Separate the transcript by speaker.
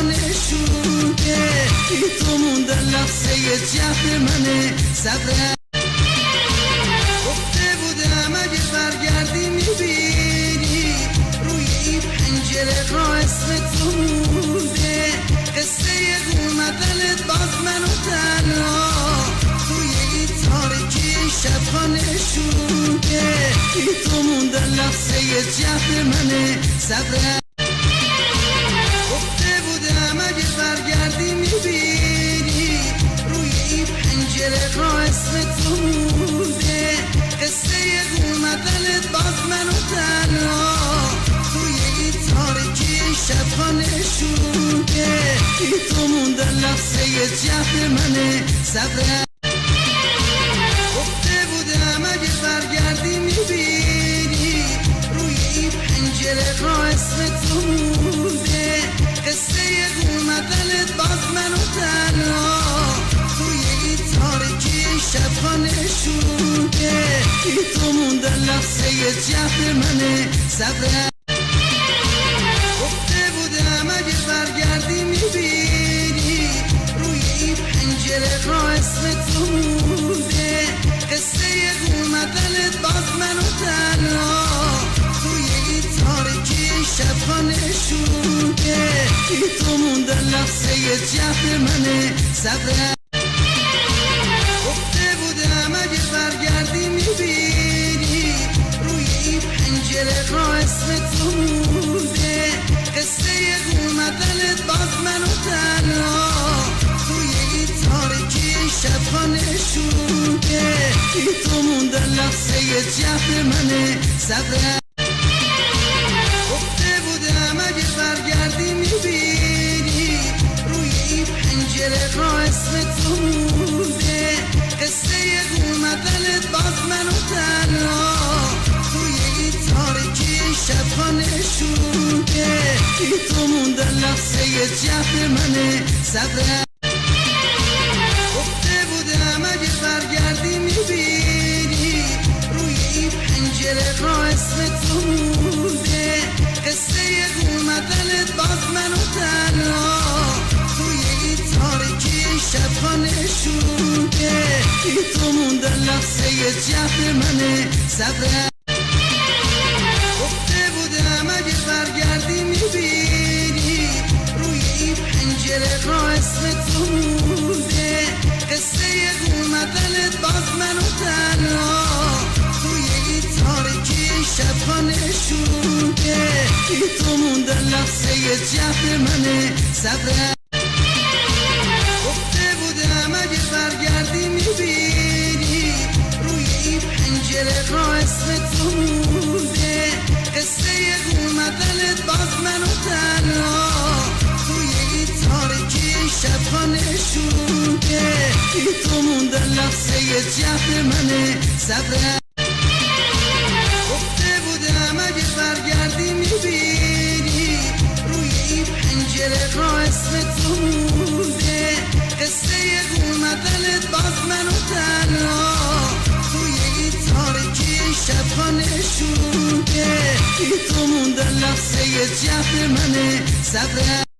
Speaker 1: نشونده تو موندن لحظه جهد منه صبر گفته بودم اگه برگردی میبینی روی این پنجره را اسم تو مونده قصه اومدنت باز منو تنها توی این تاریکی شبها نشونده تو موندن لحظه جهد منه صبر گفته بودم اگه برگردی میبینی روی این پنجره را اسم تو مونده قصه اومدنت باز منو تنها توی این تاریکی شبها نشونده تو موندن لحظه جهد منه صبر گفته بودم اگه برگردی میبینی روی این پنجره را اسم تو مونده قصه اومدنت باز منو تنها توی این تاریکی شبها نشونده تو موندن لحظه جهد منه صبر گفته بودم اگه برگردی میبینی روی این پنجره را اسم تو مونده قصه اومدنت باز منو تنها توی این تاریکی شبها نشونده تو موندن لحظه جهد منه صبر گفته بودم اگه برگردی میبینی روی این پنجره را اسم تو مونده قصه اومدنت باز منو تنها توی این تاریکی شبها نشونده تو موندن لحظه جهد منه صبر گفته بودم اگه برگردی میبینی روی این پنجره را اسم تو مونده قصه اومدنت باز منو تنها توی این تاریکی شبها نشونده تو موندن لحظه جهد منه صبر گفته بودم اگه برگردی میبینی روی این پنجره را اسم تو مونده قصه اومدنت باز منو تنها توی این تاریکی شبها نشونده تو موندن لحظه جهد منه صبر گفته بودم اگه برگردی میبینی روی این پنجره را اسم تو مونده قصه اومدنت باز منو تنها توی این تاریکی شبها نشونده تو موندن لحظه جهد منه صبر گفته بودم اگه برگردی میبینی روی این پنجره را اسم تو مونده قصه اومدنت باز منو تنها توی این تاریکی شبها نشونده تو موندن لحظه جهد منه صبر گفته بودم اگه برگردی میبینی روی این پنجره را اسم تو مونده قصه اومدنت باز منو تنها توی این تاریکی شبها نشونده تو موندن لحظه جهد منه صبر